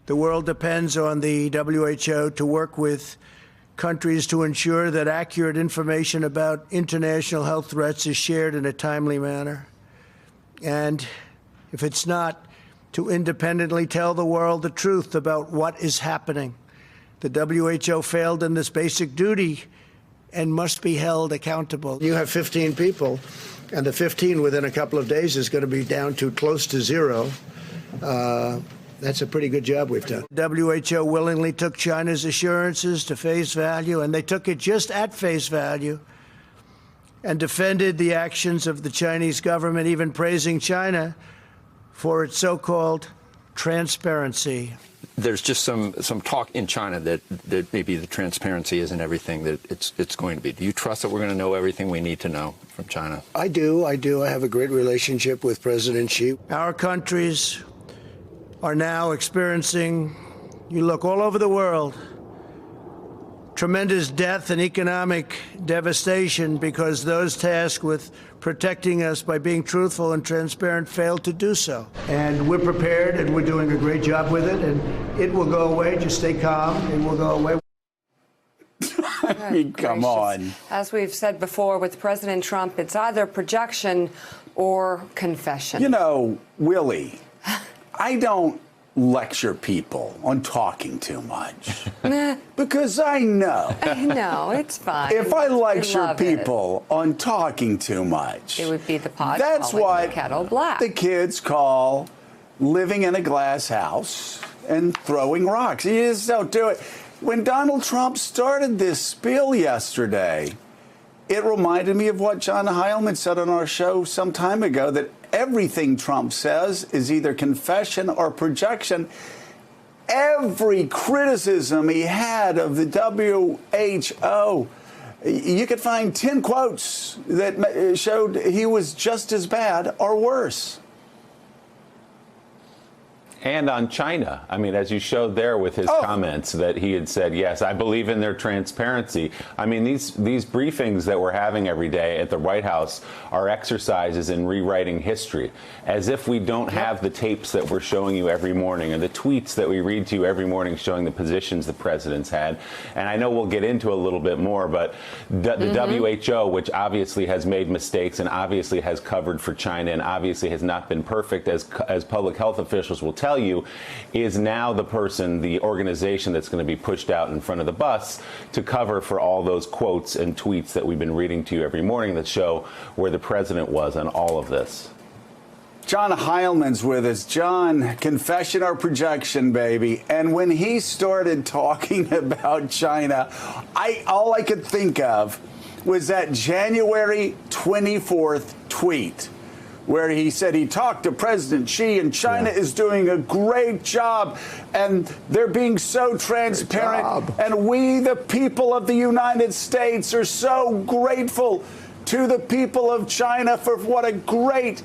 The world depends on the WHO to work with countries to ensure that accurate information about international health threats is shared in a timely manner. And if it's not, to independently tell the world the truth about what is happening. The WHO failed in this basic duty and must be held accountable. You have 15 people, and the 15 within a couple of days is going to be down to close to zero. That's a pretty good job we've done. WHO willingly took China's assurances to face value, and they took it just at face value, and defended the actions of the Chinese government, even praising China for its so-called transparency. There's just some talk in China that maybe the transparency isn't everything that it's going to be. Do you trust that we're going to know everything we need to know from China? I do. I have a great relationship with President Xi. Our countries are now experiencing, you look all over the world, tremendous death and economic devastation because those tasked with protecting us by being truthful and transparent failed to do so. And we're prepared, and we're doing a great job with it, and it will go away. Just stay calm. It will go away. I mean, come on. As we've said before with President Trump, it's either projection or confession. You know, Willie, I don't lecture people on talking too much because I know. No, it's fine. If I lecture people on talking too much, it would be the pot. That's what the kettle black. The kids call living in a glass house and throwing rocks. You just don't do it. When Donald Trump started this spiel yesterday, it reminded me of what John Heilman said on our show some time ago, that everything Trump says is either confession or projection. Every criticism he had of the WHO, you could find 10 quotes that showed he was just as bad or worse. And on China, I mean, as you showed there with his comments that he had said, yes, I believe in their transparency. I mean, these briefings that we're having every day at the White House are exercises in rewriting history, as if we don't have the tapes that we're showing you every morning and the tweets that we read to you every morning showing the positions the president's had. And I know we'll get into a little bit more, but the WHO, which obviously has made mistakes and obviously has covered for China and obviously has not been perfect, as public health officials will tell you, is now the organization that's going to be pushed out in front of the bus to cover for all those quotes and tweets that we've been reading to you every morning that show where the president was on all of this. John Heilman's with us. John, confession or projection, baby. And when he started talking about China, all I could think of was that January 24th tweet, where he said he talked to President Xi and China is doing a great job and they're being so transparent. And we, the people of the United States, are so grateful to the people of China for what a great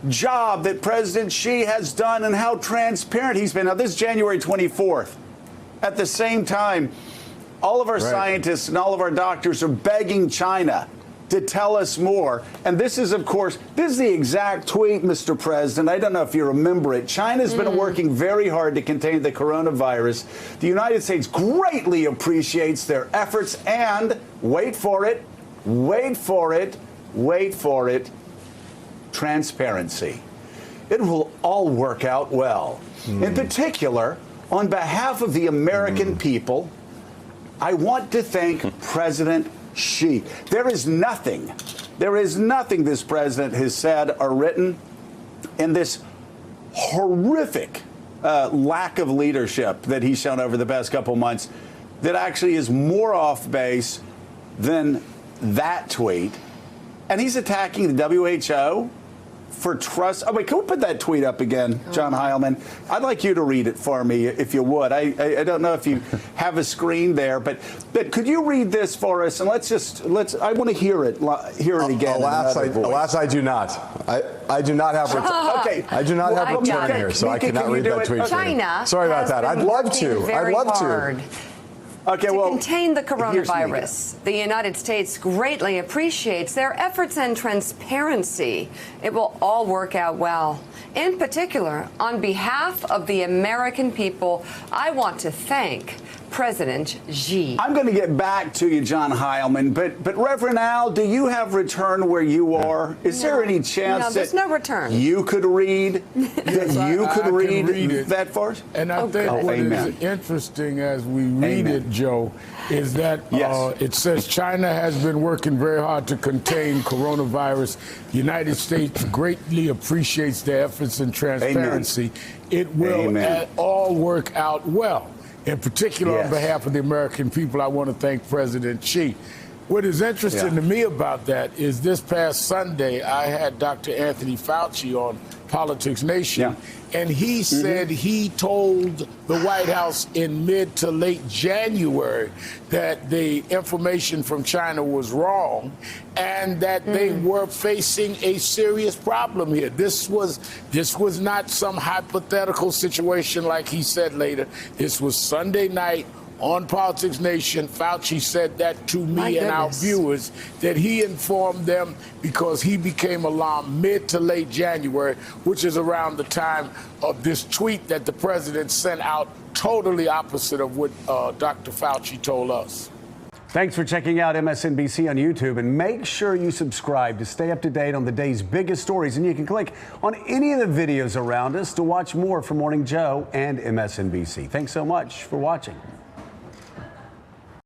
job that President Xi has done and how transparent he's been. Now, this is January 24th. At the same time, all of our scientists and all of our doctors are begging China to tell us more. And this is, of course, this is the exact tweet, Mr. President. I don't know if you remember it. China's been working very hard to contain the coronavirus. The United States greatly appreciates their efforts and, wait for it, wait for it, wait for it, transparency. It will all work out well. In particular, on behalf of the American people, I want to thank President Xi. There is nothing this president has said or written in this horrific lack of leadership that he's shown over the past couple months that actually is more off base than that tweet. And he's attacking the WHO for trust. Oh, wait, can we put that tweet up again, John Heilman? I'd like you to read it for me, if you would. I don't know if you have a screen there, but could you read this for us? And I want to hear it again. Alas, I do not. I do not have okay. I do not have return here, so I cannot read that tweet. China. Sorry about that. I'd love to. I'd love to. Okay, to contain the coronavirus, the United States greatly appreciates their efforts and transparency. It will all work out well. In particular, on behalf of the American people, I want to thank President Xi. I'm going to get back to you, John Heilman, but Reverend Al, do you have return where you are? Is there any chance there's that no return. you could read Yes, that I can read it. that far? And I think what amen. is interesting as we read Amen. it, Joe, is that Yes. it says China has been working very hard to contain coronavirus. The United States greatly appreciates their efforts and transparency. It will all work out well. In particular, on behalf of the American people, I want to thank President Xi. What is interesting to me about that is this past Sunday, I had Dr. Anthony Fauci on Politics Nation, and he said he told the White House in mid to late January that the information from China was wrong and that they were facing a serious problem here. This was not some hypothetical situation like he said later. This was Sunday night on Politics Nation. Fauci said that to me and our viewers, that he informed them because he became alarmed mid to late January, which is around the time of this tweet that the president sent out, totally opposite of what Dr. Fauci told us. Thanks for checking out MSNBC on YouTube, and make sure you subscribe to stay up to date on the day's biggest stories. And you can click on any of the videos around us to watch more from Morning Joe and MSNBC. Thanks so much for watching.